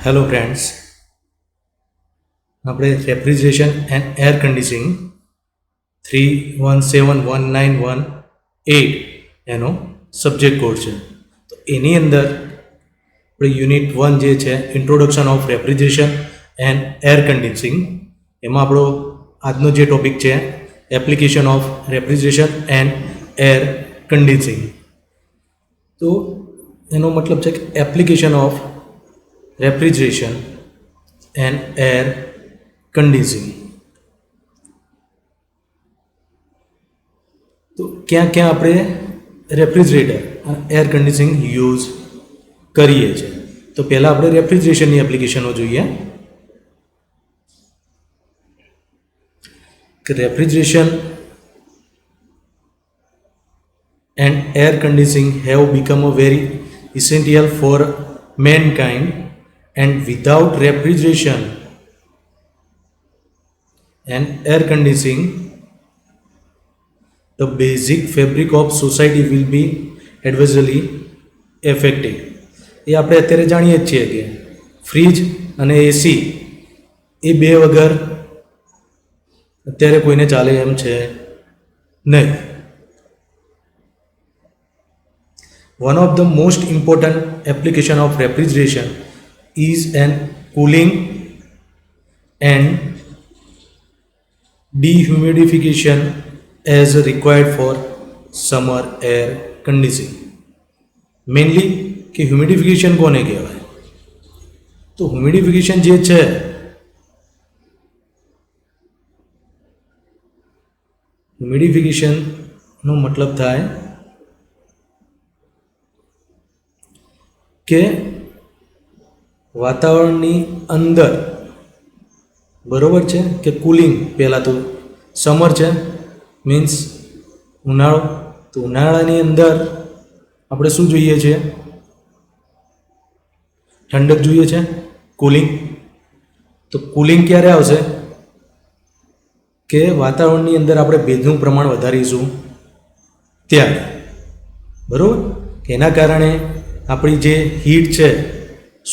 Hello friends, આપણે refrigeration and air conditioning 31719118 એનો subject code છે. તો એની અંદર આપણે યુનિટ 1 જે છે introduction of refrigeration and air conditioning, એમાં આપણો આજનો જે ટોપિક છે application of refrigeration and air conditioning. તો એનો મતલબ છે કે application of refrigeration and air conditioning. તો ક્યાં ક્યાં આપણે રેફ્રિજરેટર અને એર કન્ડિશનિંગ યુઝ કરીએ છીએ. તો પહેલાં આપણે રેફ્રિજરેશનની એપ્લિકેશનો જોઈએ. કે refrigeration and air conditioning have become a very essential for mankind, and without refrigeration and air conditioning the basic fabric of society will be adversely affected. એ આપણે અત્યારે જાણીએ જ છીએ કે ફ્રીજ અને એસી એ બે વગર અત્યારે કોઈને ચાલે એમ છે નહીં. One of the most important application of refrigeration is an cooling and dehumidification as required for summer air conditioning. Mainly કે હ્યુમિડિફિકેશન કોને કહેવાય? તો હ્યુમિડિફિકેશન જે છે હ્યુમિડિફિકેશનનો મતલબ થાય કે વાતાવરણની અંદર, બરાબર છે, કે કુલિંગ. પહેલાં તો સમર છે મીન્સ ઉનાળો. તો ઉનાળાની અંદર આપણે શું જોઈએ છે? ઠંડક જોઈએ છે, કુલિંગ. તો કુલિંગ ક્યારે આવશે? કે વાતાવરણની અંદર આપણે ભેજનું પ્રમાણ વધારીશું ત્યારે, બરાબર. એના કારણે આપણી જે હીટ છે,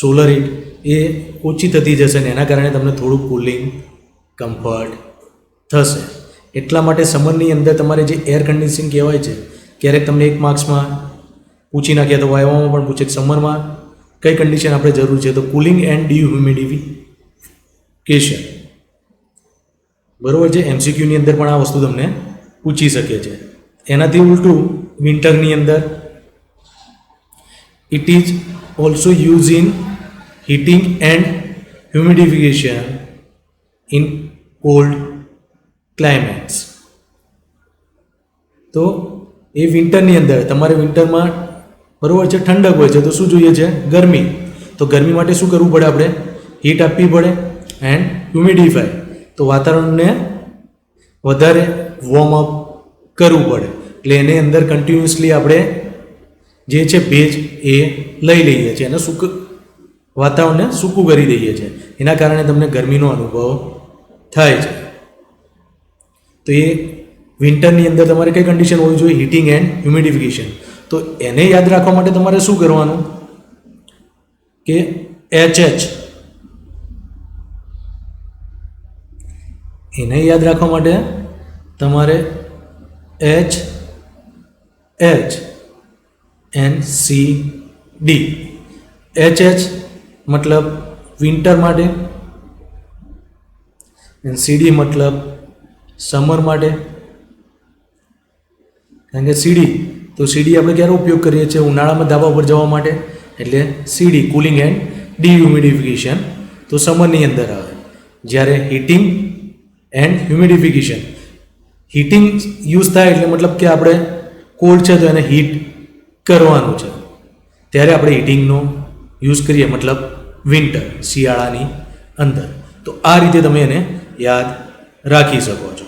સોલર હીટ, એ ઓછી થતી જશે ને એના કારણે તમને થોડું કુલિંગ કમ્ફર્ટ થશે. એટલા માટે સમરની અંદર તમારે જે એર કન્ડિશનિંગ કહેવાય છે, ક્યારેક તમને 1 માર્ક્સમાં પૂછી નાખ્યા તો વાયવામાં પણ પૂછે કે સમરમાં કઈ કન્ડિશન આપણે જરૂર છે, તો કુલિંગ એન્ડ ડિહ્યુમિડિફિકેશન, બરાબર છે. એમસીક્યુની અંદર પણ આ વસ્તુ તમને પૂછી શકે છે. એનાથી ઉલટું વિન્ટરની અંદર it is also used in heating and humidification in cold climates. તો એ વિન્ટરની અંદર તમારે વિન્ટરમાં, બરાબર છે, ઠંડક હોય છે તો શું જોઈએ છે? ગરમી. તો ગરમી માટે શું કરવું પડે? આપણે હીટ આપવી પડે એન્ડ હ્યુમિડિફાય, તો વાતાવરણને વધારે વોર્મ અપ કરવું પડે. એટલે એની અંદર કન્ટિન્યુઅસલી આપણે જે છે ભેજ એ લઈ લઈએ છીએ અને વાતાવરણને સૂકું કરી દઈએ છીએ. એના કારણે તમને ગરમીનો અનુભવ થાય છે. તો એ વિન્ટરની અંદર તમારે કઈ કન્ડિશન હોવી જોઈએ? Heating and humidification. તો એને યાદ રાખવા માટે તમારે શું કરવાનું? કે HH, એને યાદ રાખવા માટે તમારે HH NCD. HH મતલબ વિન્ટર માટે, NCD મતલબ સમર માટે. કારણ કે CD, તો CD આપણે ક્યારે ઉપયોગ કરીએ છીએ? ઉનાળામાં ધાબા પર જવા માટે, એટલે CD કુલિંગ એન્ડ ડિહ્યુમિડિફિકેશન, તો સમરની અંદર આવે. જ્યારે heating and humidification, heating use થાય એટલે મતલબ કે આપણે કોલ્ડ છે તો એને હીટ કરવાનું છે, ત્યારે આપણે હીટિંગનો યુઝ કરીએ, મતલબ વિન્ટર, શિયાળાની અંદર. તો આ રીતે તમે એને યાદ રાખી શકો છો.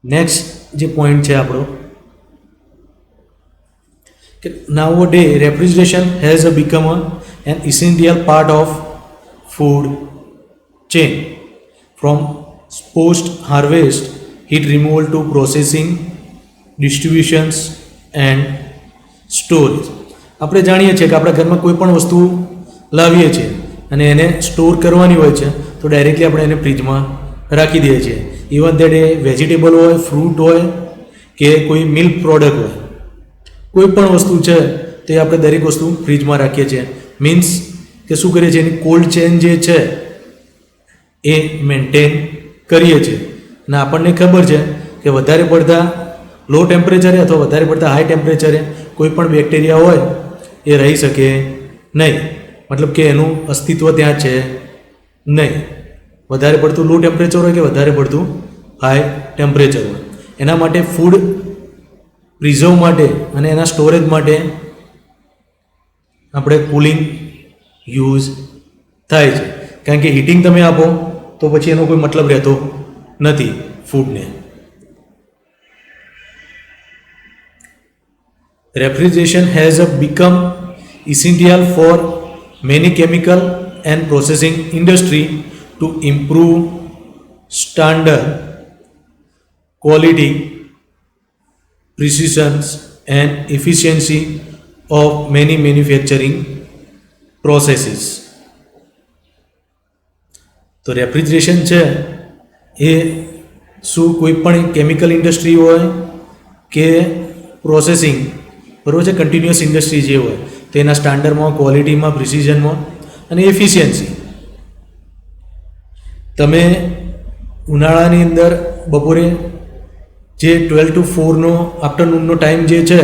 નેક્સ્ટ જે પોઈન્ટ છે આપણો કે nowadays refrigeration has become an essential part of food chain, from post harvest heat removal to processing, distributions and storage. આપણે જાણીએ છીએ કે આપણા ઘરમાં કોઈ પણ વસ્તુ લાવીએ છીએ અને એને સ્ટોર કરવાની હોય છે તો ડાયરેક્ટલી આપણે એને ફ્રીજમાં રાખી દઈએ છીએ. ઇવન દેટ એ વેજીટેબલ હોય, ફ્રૂટ હોય કે કોઈ મિલ્ક પ્રોડક્ટ હોય, કોઈ પણ વસ્તુ છે તે આપણે દરેક વસ્તુ ફ્રીજમાં રાખીએ છીએ. મીન્સ કે શું કરીએ છીએ, એની કોલ્ડ ચેન જે છે એ મેન્ટેન કરીએ છીએ. અને આપણને ખબર છે કે વધારે પડતા લો ટેમ્પરેચરે અથવા વધારે પડતા હાઈ ટેમ્પરેચરે કોઈ પણ બેક્ટેરિયા હોય એ રહી શકે નહીં, મતલબ કે એનું અસ્તિત્વ ત્યાં છે નહીં. વધારે પડતું લો ટેમ્પરેચર હોય કે વધારે પડતું હાઈ ટેમ્પરેચર હોય, એના માટે ફૂડ પ્રિઝર્વ માટે અને એના સ્ટોરેજ માટે આપણે કુલિંગ યુઝ થાય છે. કારણ કે હીટિંગ તમે આપો તો પછી એનો કોઈ મતલબ રહેતો નથી ફૂડને. Refrigeration has become essential for many chemical and processing industry to improve standard, quality, precision and efficiency of many manufacturing processes. તો રેફ્રિજરેશન છે એ શું કોઈ પણ કેમિકલ ઇન્ડસ્ટ્રી હોય કે પ્રોસેસિંગ, બરાબર છે, કન્ટિન્યુઅસ ઇન્ડસ્ટ્રી જે હોય તો એના સ્ટાન્ડર્ડમાં, ક્વોલિટીમાં, પ્રિસિઝનમાં અને એફિશિયન્સી. તમે ઉનાળાની અંદર બપોરે જે 12 to 4નો આફ્ટરનૂનનો ટાઈમ જે છે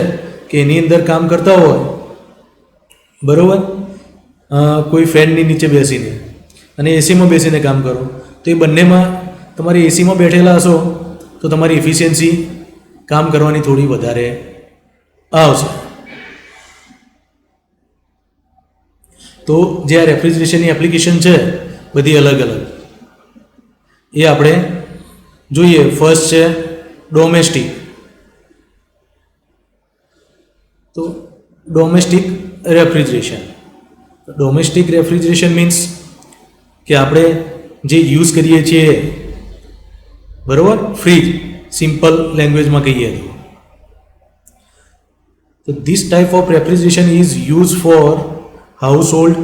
કે એની અંદર કામ કરતા હોય, બરાબર, કોઈ ફેનની નીચે બેસીને અને એસીમાં બેસીને કામ કરો તો એ બંનેમાં તમારી એસીમાં બેઠેલા હશો તો તમારી એફિશિયન્સી કામ કરવાની થોડી વધારે આવશે. તો જે આ રેફ્રિજરેશનની એપ્લિકેશન છે બધી અલગ અલગ એ આપણે જોઈએ. ફર્સ્ટ છે ડોમેસ્ટિક. તો domestic refrigeration. Domestic refrigeration means કે આપણે જે યુઝ કરીએ છીએ, બરાબર, ફ્રીજ, સિમ્પલ લેંગ્વેજમાં કહીએ તો. So this type of refrigeration is used for household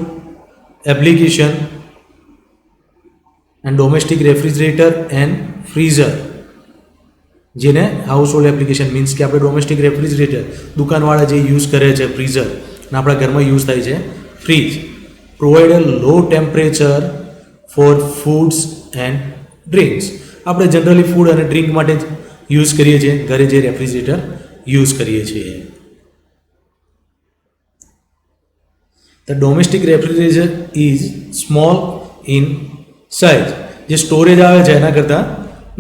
application and domestic refrigerator and freezer. જેને હાઉસહોલ્ડ એપ્લિકેશન મીન્સ કે આપણે ડોમેસ્ટિક રેફ્રિજરેટર દુકાનવાળા જે યુઝ કરે છે, ફ્રીઝર, અને આપણા ઘરમાં યુઝ થાય છે fridge, provide a low temperature for foods and drinks. આપણે જનરલી ફૂડ અને ડ્રિંક માટે જ યુઝ કરીએ છીએ ઘરે જે રેફ્રિજરેટર યુઝ કરીએ છીએ. The domestic refrigerator is small in size. જે સ્ટોરેજ આવે છે એના કરતાં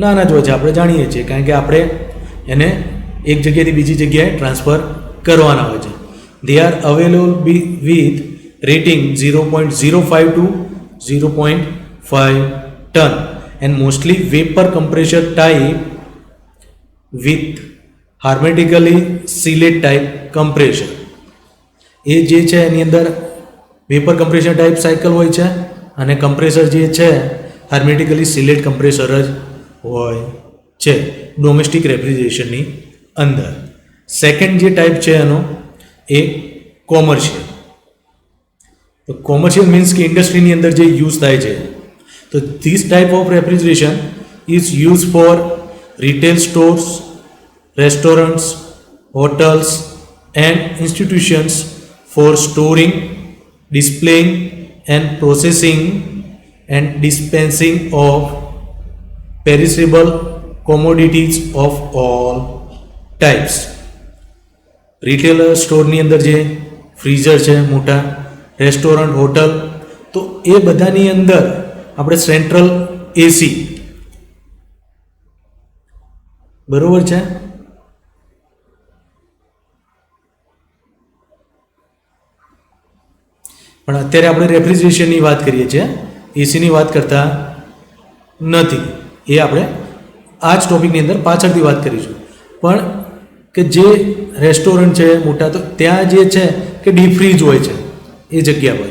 નાના જ હોય છે, આપણે જાણીએ છીએ, કારણ કે આપણે એને એક જગ્યાએથી બીજી જગ્યાએ ટ્રાન્સફર કરવાના હોય છે. They are available with rating 0.05 to 0.5 ton and mostly vapor compressor type with hermetically sealed type compressor. એ જે છે એની અંદર વેપર કમ્પ્રેસર ટાઈપ સાયકલ હોય છે અને કમ્પ્રેસર જે છે હાર્મેટિકલી સિલેડ કમ્પ્રેસર જ હોય છે ડોમેસ્ટિક રેફ્રિજરેશનની અંદર. સેકન્ડ જે ટાઈપ છે એનો એ કોમર્શિયલ. તો કોમર્શિયલ મીન્સ કે ઇન્ડસ્ટ્રીની અંદર જે યુઝ થાય છે. તો this type of refrigeration is use for retail stores, restaurants, hotels and institutions for storing, displaying and processing and dispensing of perishable commodities of all types. Retailer સ્ટોરની અંદર જે ફ્રીઝર છે મોટા, રેસ્ટોરન્ટ, હોટલ, તો એ બધાની અંદર આપણે સેન્ટ્રલ એસી, બરોબર છે, પણ અત્યારે આપણે રેફ્રિજરેશનની વાત કરીએ છીએ, એસીની વાત કરતા નથી. એ આપણે આ જ ટોપિકની અંદર પાછળથી વાત કરીશું. પણ કે જે રેસ્ટોરન્ટ છે મોટા, તો ત્યાં જે છે કે ડીપ ફ્રીજ હોય છે એ જગ્યા પર,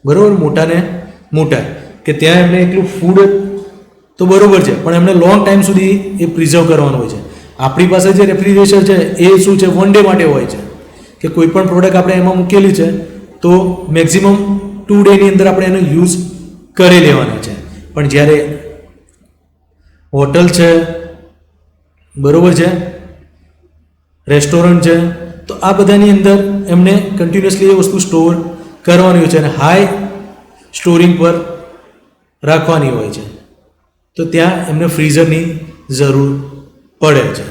બરાબર, મોટાને મોટા, કે ત્યાં એમને એકલું ફૂડ તો બરાબર છે પણ એમને લોંગ ટાઈમ સુધી એ પ્રિઝર્વ કરવાનું હોય છે. આપણી પાસે જે રેફ્રિજરેટર છે એ શું છે, વન ડે માટે હોય છે, કે કોઈ પણ પ્રોડક્ટ આપણે એમાં મૂકેલી છે તો મેક્સિમમ 2 ડેની અંદર આપણે એનો યુઝ કરી લેવાના છે. પણ જ્યારે હોટલ છે, બરોબર છે, રેસ્ટોરન્ટ છે, તો આ બધાની અંદર એમને કન્ટિન્યુઅસલી એ વસ્તુ સ્ટોર કરવાની હોય છે અને હાઈ સ્ટોરિંગ પર રાખવાની હોય છે, તો ત્યાં એમને ફ્રીઝરની જરૂર પડે છે.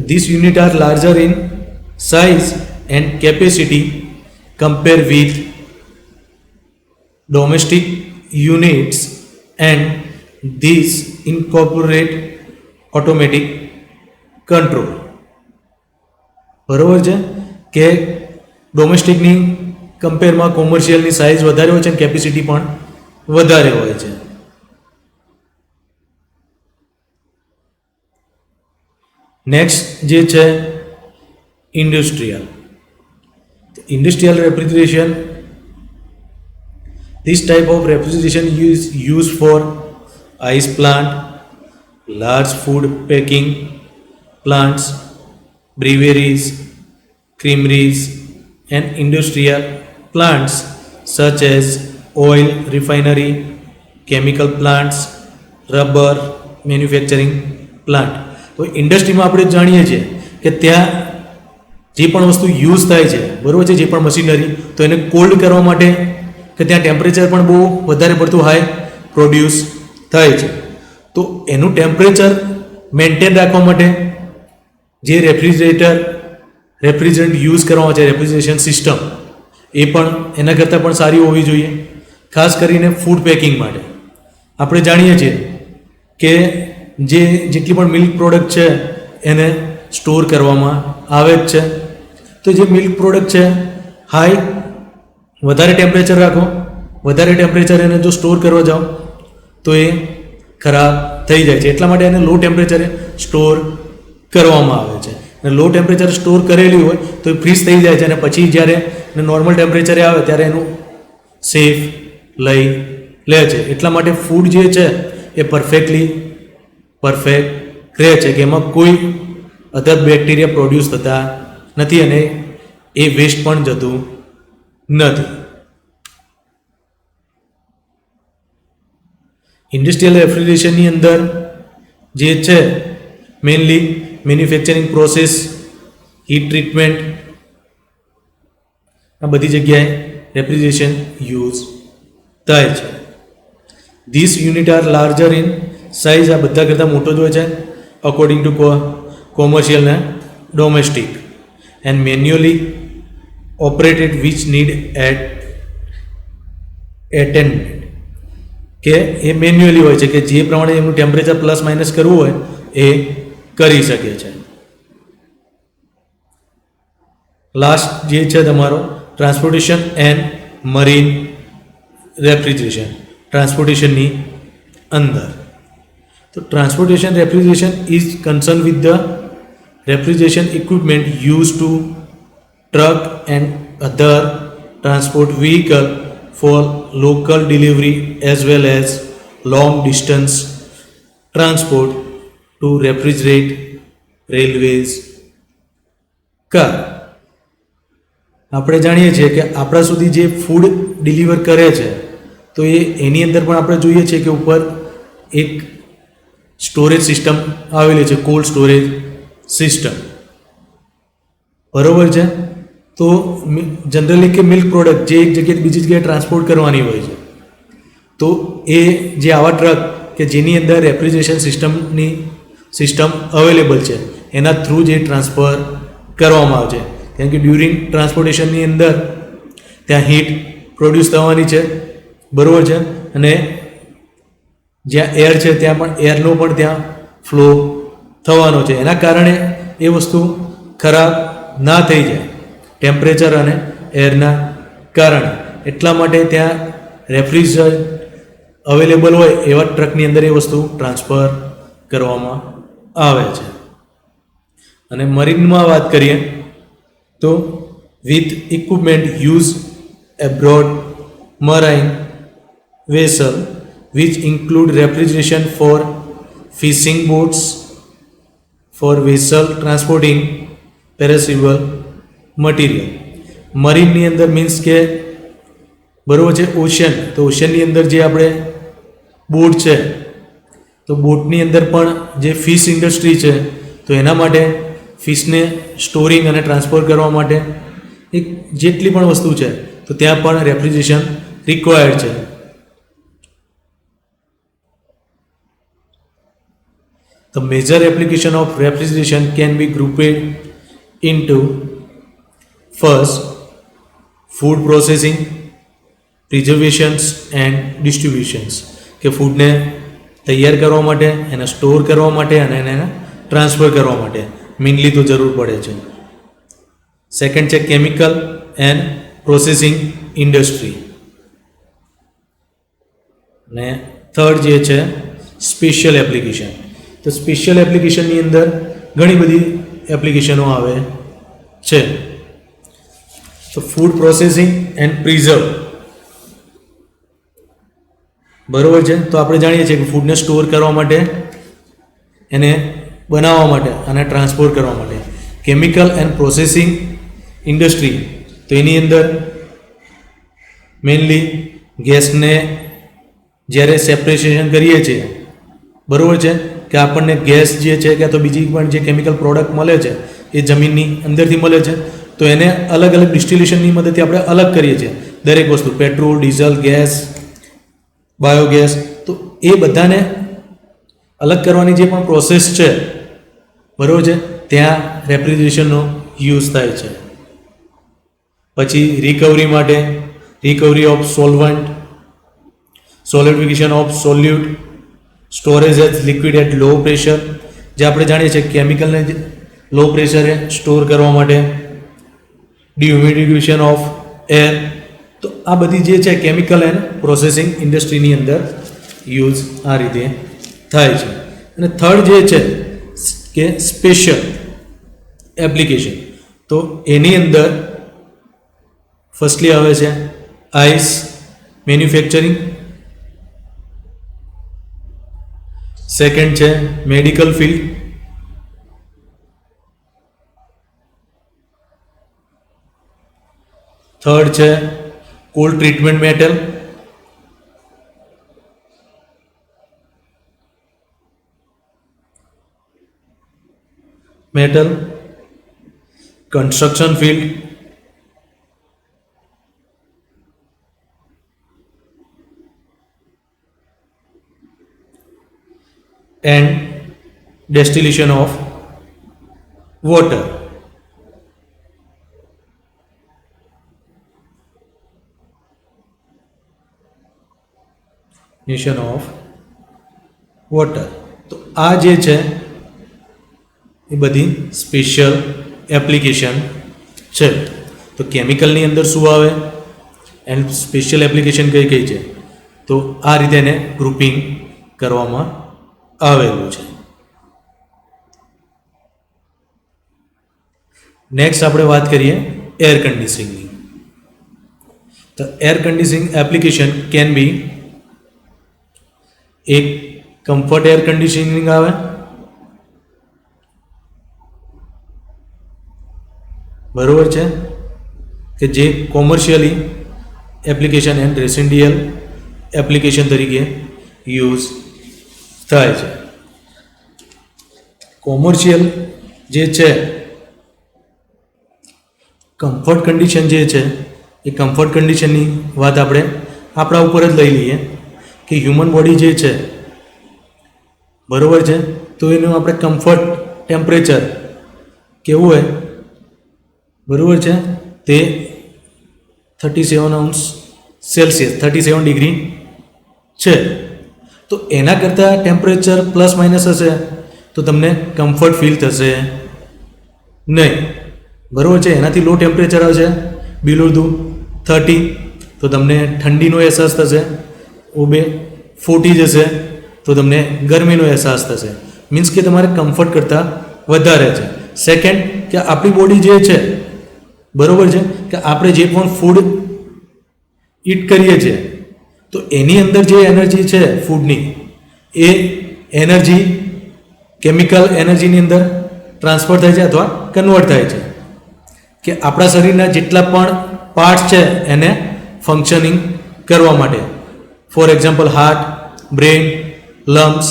These units are larger in size and capacity compared with domestic units, and these incorporate automatic control. બરોબર છે કે ડોમેસ્ટિકની કમ્પેરમાં કોમર્શિયલની સાઇઝ વધારે હોય છે અને કેપેસિટી પણ વધારે હોય છે. નેક્સ્ટ જે છે industrial refrigeration. This type of refrigeration is used for ice plant, large food packing plants, breweries, creameries, and industrial plants such as oil refinery, chemical plants, rubber manufacturing plant. તો ઇન્ડસ્ટ્રીમાં આપણે જાણીએ છીએ કે ત્યાં જે પણ વસ્તુ યુઝ થાય છે, બરાબર છે, જે પણ મશીનરી, તો એને કોલ્ડ કરવા માટે કે ત્યાં ટેમ્પરેચર પણ બહુ વધારે પડતું હાઈ પ્રોડ્યુસ થાય છે, તો એનું ટેમ્પરેચર મેન્ટેન રાખવા માટે જે રેફ્રિજરન્ટ યુઝ કરવામાં છે, રેફ્રિજરેશન સિસ્ટમ, એ પણ એના કરતાં પણ સારી હોવી જોઈએ. ખાસ કરીને ફૂડ પેકિંગ માટે આપણે જાણીએ છીએ કે જેટલી પણ મિલ્ક પ્રોડક્ટ છે એને સ્ટોર કરવામાં આવે જ છે, તો જે મિલ્ક પ્રોડક્ટ છે વધારે ટેમ્પરેચર રાખો, વધારે ટેમ્પરેચર એને જો સ્ટોર કરવા જાઓ તો એ ખરાબ થઈ જાય છે. એટલા માટે એને લો ટેમ્પરેચરે સ્ટોર કરવામાં આવે છે. અને લો ટેમ્પરેચર સ્ટોર કરેલી હોય તો એ ફ્રીઝ થઈ જાય છે અને પછી જ્યારે નોર્મલ ટેમ્પરેચરે આવે ત્યારે એનું સેફ લઈ લે છે. એટલા માટે ફૂડ જે છે એ પરફેક્ટ રહે છે કે એમાં કોઈ અધર બેક્ટેરિયા પ્રોડ્યુસ થતા નથી અને એ વેસ્ટ પણ જતું નથી. ઇન્ડસ્ટ્રીયલ રેફ્રિજરેશનની અંદર જે છે mainly manufacturing process, heat treatment, આ બધી જગ્યાએ રેફ્રિજરેશન યુઝ થાય છે. This unit are larger in size, આ બધા કરતાં મોટો જ હોય છે અકોર્ડિંગ ટુ કોમર્શિયલ ને domestic, and manually operated which need attendment, કે એ મેન્યુઅલી હોય છે કે જે પ્રમાણે એમનું ટેમ્પરેચર પ્લસ માઇનસ કરવું હોય એ કરી શકે છે. લાસ્ટ જે છે તમારો ટ્રાન્સપોર્ટેશન એન્ડ મરીન રેફ્રિજરેશન, ટ્રાન્સપોર્ટેશનની અંદર. તો transportation refrigeration is concern with the refrigeration equipment use to truck and other transport vehicle for local delivery as well as long distance transport to refrigerate railways car. આપણે જાણીએ છીએ કે આપણા સુધી જે food deliver કરે છે તો એની અંદર પણ આપણે જોઈએ છીએ કે ઉપર એક સ્ટોરેજ સિસ્ટમ આવેલી છે, કોલ્ડ સ્ટોરેજ સિસ્ટમ, બરોબર છે. તો જનરલી કે મિલ્ક પ્રોડક્ટ જે એક જગ્યાએ બીજી જગ્યાએ ટ્રાન્સપોર્ટ કરવાની હોય છે, તો એ જે આવા ટ્રક કે જેની અંદર રેફ્રિજરેશન સિસ્ટમ અવેલેબલ છે એના થ્રુ જે ટ્રાન્સફર કરવામાં આવે છે. કેમ કે ડ્યુરિંગ ટ્રાન્સપોર્ટેશનની અંદર ત્યાં હીટ પ્રોડ્યુસ થવાની છે, બરાબર છે, અને જ્યાં એર છે ત્યાં પણ એરનો પણ ત્યાં ફ્લો થવાનો છે. એના કારણે એ વસ્તુ ખરાબ ના થઈ જાય ટેમ્પરેચર અને એરના કારણે. એટલા માટે ત્યાં રેફ્રિજરન્ટ અવેલેબલ હોય એવા ટ્રકની અંદર એ વસ્તુ ટ્રાન્સફર કરવામાં આવે છે. અને મરીનમાં વાત કરીએ તો with equipment use abroad marine vessel which include refrigeration for fishing boats, for vessel transporting perishable material. મરીનની અંદર મીન્સ કે બરાબર છે ઓશિયન, તો ઓશિયનની અંદર જે આપણે બોટ છે તો બોટની અંદર પણ જે ફિશ ઇન્ડસ્ટ્રી છે તો એના માટે ફિશને સ્ટોરિંગ અને ટ્રાન્સફર કરવા માટે એક જેટલી પણ વસ્તુ છે તો ત્યાં પણ રેફ્રિજરેશન રિક્વાયર્ડ છે. The major application of refrigeration can be grouped into first food processing, preservations and distributions. કે ફૂડને તૈયાર કરવા માટે, એને સ્ટોર કરવા માટે અને એને ટ્રાન્સફર કરવા માટે મેઇનલી તો જરૂર પડે છે. સેકન્ડ છે કેમિકલ એન્ડ પ્રોસેસિંગ ઇન્ડસ્ટ્રી. ને થર્ડ જે છે સ્પેશિયલ એપ્લિકેશન. તો સ્પેશિયલ એપ્લિકેશનની અંદર ઘણી બધી એપ્લિકેશનો આવે છે. તો ફૂડ પ્રોસેસિંગ એન્ડ પ્રિઝર્વ, બરાબર છે. તો આપણે જાણીએ છીએ કે ફૂડને સ્ટોર કરવા માટે, એને બનાવવા માટે અને ટ્રાન્સપોર્ટ કરવા માટે. કેમિકલ એન્ડ પ્રોસેસિંગ ઇન્ડસ્ટ્રી, તો એની અંદર મેઇનલી ગેસને જ્યારે સેપરેશન કરીએ છીએ, બરાબર છે, કે આપણને ગેસ જે છે કે તો બીજી પણ જે કેમિકલ પ્રોડક્ટ મળે છે એ જમીનની અંદરથી મળે છે, તો એને અલગ અલગ ડિસ્ટિલેશનની મદદથી આપણે અલગ કરીએ છીએ દરેક વસ્તુ, પેટ્રોલ, ડીઝલ, ગેસ, બાયોગેસ. તો એ બધાને અલગ કરવાની જે પણ પ્રોસેસ છે, બરાબર છે, ત્યાં રેફ્રિજરેશનનો યુઝ થાય છે. પછી રિકવરી માટે recovery of solvent, solidification of solute, storage as liquid at low pressure, જે આપણે જાણીએ છીએ કેમિકલને લો પ્રેશરે સ્ટોર કરવા માટે, ડિહ્યુમિડિફિકેશન ઓફ એર. તો આ બધી જે છે કેમિકલ એન્ડ પ્રોસેસિંગ ઇન્ડસ્ટ્રીની અંદર યુઝ આ રીતે થાય છે. અને થર્ડ જે છે કે સ્પેશિયલ એપ્લિકેશન, તો એની અંદર ફર્સ્ટલી આવે છે આઈસ મેન્યુફેક્ચરિંગ, સેકન્ડ છે મેડિકલ ફિલ્ડ, થર્ડ છે cold treatment metal, construction field, and distillation of water. Distillation of water. તો આ જે છે એ બધી સ્પેશિયલ એપ્લિકેશન છે. તો કેમિકલની અંદર શું આવે એન્ડ સ્પેશિયલ એપ્લિકેશન કઈ કઈ છે, તો આ રીતે એને ગ્રુપિંગ કરવામાં આવેલું છે. નેક્સ્ટ આપણે વાત કરીએ એર કન્ડિશનિંગની. તો air conditioning application can be એક કમ્ફર્ટ એર કન્ડિશનિંગ આવે, બરોબર છે, કે જે commercially application and residential application તરીકે યુઝ થાય છે. કોમર્શિયલ જે છે કમ્ફર્ટ કન્ડિશન જે છે એ કમ્ફર્ટ કન્ડિશનની વાત આપણે આપણા ઉપર જ લઈ લઈએ કે હ્યુમન બોડી જે છે, બરોબર છે, તો એનું આપણે કમ્ફર્ટ ટેમ્પરેચર કેવું હોય, બરોબર છે, તે 37 ડિગ્રી છે. તો એના કરતાં ટેમ્પરેચર પ્લસ માઇનસ હશે તો તમને કમ્ફર્ટ ફીલ થશે નહીં, બરાબર છે. એનાથી લો ટેમ્પરેચર આવશે બિલો 30 તો તમને ઠંડીનો અહેસાસ થશે, 40 જશે તો તમને ગરમીનો અહેસાસ થશે. મીન્સ કે તમારે કમ્ફર્ટ કરતાં વધારે છે. સેકન્ડ કે આપણી બોડી જે છે, બરાબર છે, કે આપણે જે પણ ફૂડ ઇટ કરીએ છીએ તો એની અંદર જે એનર્જી છે ફૂડની, એ એનર્જી કેમિકલ એનર્જીની અંદર ટ્રાન્સફર થાય છે અથવા કન્વર્ટ થાય છે કે આપણા શરીરના જેટલા પણ પાર્ટ્સ છે એને ફંક્શનિંગ કરવા માટે. For example heart, brain, lungs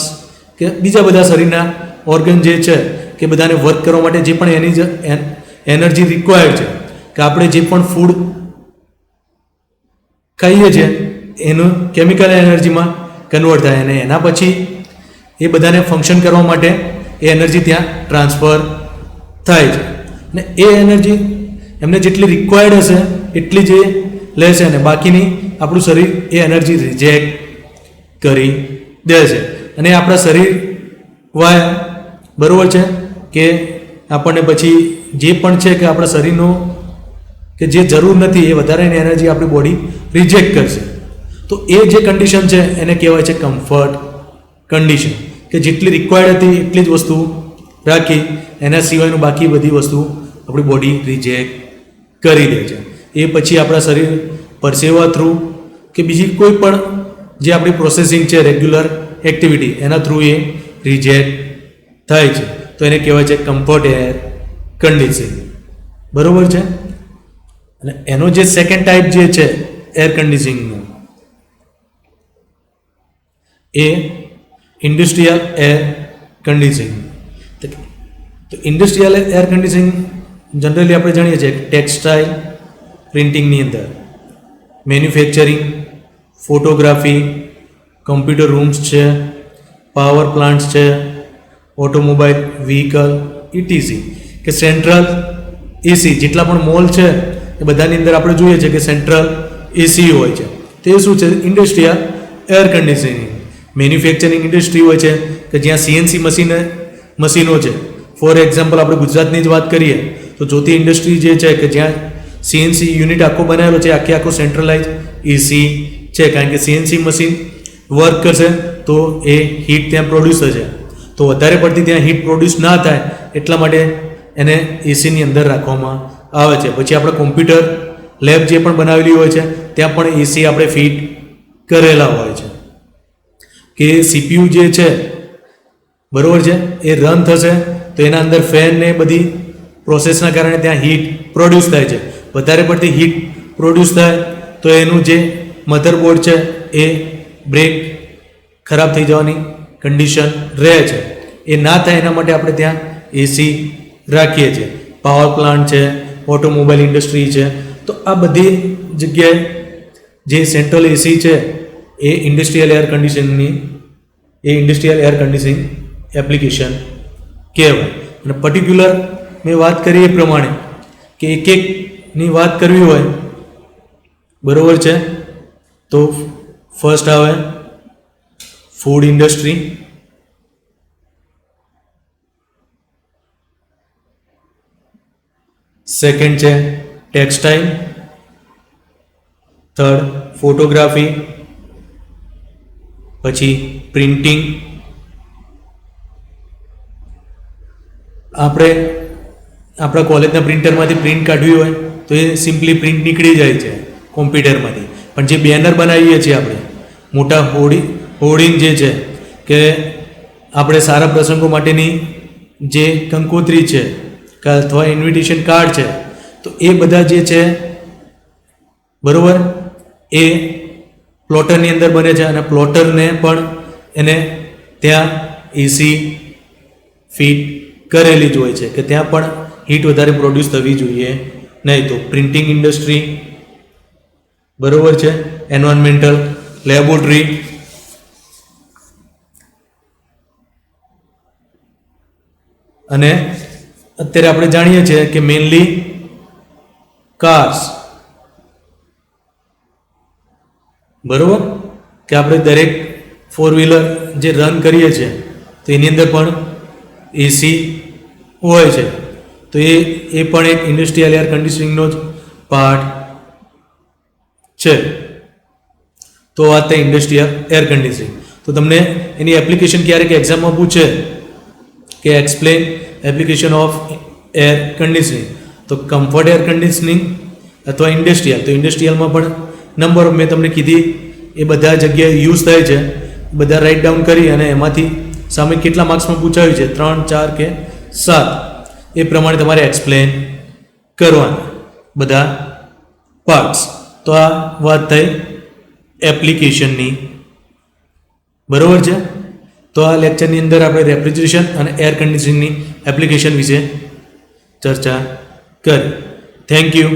કે બીજા બધા શરીરના ઓર્ગન જે છે કે બધાને વર્ક કરવા માટે જે પણ એની એનર્જી રિક્વાયર્ડ છે કે આપણે જે પણ ફૂડ ખાઈએ છીએ એનું કેમિકલ એનર્જીમાં કન્વર્ટ થાય અને એના પછી એ બધાને ફંક્શન કરવા માટે એ એનર્જી ત્યાં ટ્રાન્સફર થાય છે ને એ એનર્જી એમને જેટલી રિક્વાયર્ડ હશે એટલી જ એ લેશે અને બાકીની આપણું શરીર એ એનર્જી રિજેક્ટ કરી દે છે અને આપણા શરીર વાય બરાબર છે કે આપણને પછી જે પણ છે કે આપણા શરીરનું કે જે જરૂર નથી એ વધારાની એનર્જી આપણી બોડી રિજેક્ટ કરશે. તો એ જે કન્ડિશન છે એને કહેવાય છે કમ્ફર્ટ કન્ડિશન કે જેટલી રિક્વાયર્ડ હતી એટલી જ વસ્તુ રાખી, એના સિવાયનું બાકી બધી વસ્તુ આપણી બોડી રિજેક્ટ કરી દે છે. એ પછી આપણા શરીર પરસેવા થ્રુ કે બીજી કોઈ પણ જે આપણી પ્રોસેસિંગ છે રેગ્યુલર એક્ટિવિટી એના થ્રુ એ રિજેક્ટ થાય છે. તો એને કહેવાય છે કમ્ફર્ટ એર કન્ડિશનિંગ. બરાબર છે. અને એનો જે સેકન્ડ ટાઈપ જે છે એર કન્ડિશનિંગનો એ ઇન્ડસ્ટ્રીયલ એર કન્ડિશનિંગ. તો ઇન્ડસ્ટ્રીયલ એર કન્ડિશનિંગ જનરલી આપણે જાણીએ છીએ ટેક્સટાઇલ પ્રિન્ટિંગની અંદર, મેન્યુફેક્ચરિંગ, ફોટોગ્રાફી, કમ્પ્યુટર રૂમ્સ છે, પાવર પ્લાન્ટ્સ છે, ઓટોમોબાઈલ, વ્હીકલ ઇટીસી કે સેન્ટ્રલ એસી જેટલા પણ મોલ છે એ બધાની અંદર આપણે જોઈએ છીએ કે સેન્ટ્રલ એસી હોય છે. તે શું છે? Industrial air conditioning. Manufacturing industry હોય છે કે જ્યાં સીએનસી મશીનો છે. ફોર એક્ઝામ્પલ આપણે ગુજરાતની જ વાત કરીએ તો જ્યોતિ ઇન્ડસ્ટ્રી જે છે કે જ્યાં સીએનસી યુનિટ આખો બનાવેલો છે, આખો સેન્ટ્રલાઇઝ એસી છે કારણ કે સીએનસી મશીન વર્ક કરશે તો એ હીટ ત્યાં પ્રોડ્યુસ થશે. તો વધારે પડતી ત્યાં હીટ પ્રોડ્યુસ ના થાય એટલા માટે એને એસીની અંદર રાખવામાં આવે છે. પછી આપણે કોમ્પ્યુટર લેબ જે પણ બનાવેલી હોય છે ત્યાં પણ એસી આપણે ફિટ કરેલા હોય છે કે સીપીયુ જે છે બરાબર છે એ રન થશે તો એના અંદર ફેન ને બધી પ્રોસેસના કારણે ત્યાં હીટ પ્રોડ્યુસ થાય છે. વધારે પડતી હીટ પ્રોડ્યુસ થાય તો એનું જે મધરબોર્ડ છે એ બ્રેક ખરાબ થઈ જવાની કન્ડિશન રહે છે. એ ના થાય એના માટે આપણે ત્યાં એસી રાખીએ છીએ. પાવર પ્લાન્ટ છે, ઓટોમોબાઈલ ઇન્ડસ્ટ્રી છે, તો આ બધી જગ્યાએ જે સેન્ટ્રલ એસી છે એ ઇન્ડસ્ટ્રીયલ એર કન્ડિશનિંગ એપ્લિકેશન કહેવાય. અને પર્ટિક્યુલર મેં વાત કરી એ પ્રમાણે કે એક એકની વાત કરવી હોય બરાબર છે તો ફર્સ્ટ આવે ફૂડ ઇન્ડસ્ટ્રી, સેકન્ડ છે ટેક્સટાઇલ, થર્ડ ફોટોગ્રાફી, પછી પ્રિન્ટિંગ. આપણે આપણા કોલેજના પ્રિન્ટરમાંથી પ્રિન્ટ કાઢવી હોય તો એ સિમ્પલી પ્રિન્ટ નીકળી જાય છે કોમ્પ્યુટરમાંથી. પણ જે બેનર બનાવીએ છીએ આપણે મોટા હોર્ડિંગ જે છે કે આપણે સારા પ્રસંગો માટેની જે કંકોત્રી છે કે અથવા ઇન્વિટેશન કાર્ડ છે તો એ બધા જે છે બરાબર એ પ્લોટરની અંદર બને છે અને પ્લોટરને પણ એને ત્યાં એસી ફિટ કરેલી જ હોય છે કે ત્યાં પણ હીટ વધારે પ્રોડ્યુસ થવી જોઈએ નહીં. તો પ્રિન્ટિંગ ઇન્ડસ્ટ્રી બરાબર છે, એન્વાયરમેન્ટલ, લેબોરેટરી, અને અત્યારે આપણે જાણીએ છીએ કે મેઇનલી કાર્સ બરાબર કે આપણે દરેક ફોર વ્હીલર જે રન કરીએ છીએ તો એની અંદર પણ એસી હોય છે. તો એ પણ એક ઇન્ડસ્ટ્રીયલ એર કન્ડિશનિંગનો જ પાર્ટ છે. તો વાત થઈ ઇન્ડસ્ટ્રીયલ એર કન્ડિશનિંગ. તો તમને એની એપ્લિકેશન ક્યારેક એક્ઝામમાં પૂછે કે explain application of air conditioning તો કમ્ફર્ટ એર કન્ડિશનિંગ અથવા ઇન્ડસ્ટ્રીયલ. તો ઇન્ડસ્ટ્રીયલમાં પણ નંબર મેં તમને કીધી એ બધા જગ્યાએ યુઝ થાય છે. બધા રાઇટ ડાઉન કરી અને એમાંથી સામે કેટલા માર્ક્સમાં પૂછાયું છે 3, 4 કે 7 એ પ્રમાણે તમારે એક્સપ્લેન કરવાના બધા પાર્ટ્સ. તો આ વાત થઈ એપ્લિકેશનની, બરાબર છે. તો આ લેક્ચરની અંદર આપણે રેફ્રિજરેશન અને એર કન્ડિશનિંગની એપ્લિકેશન વિશે ચર્ચા કરી. Thank you.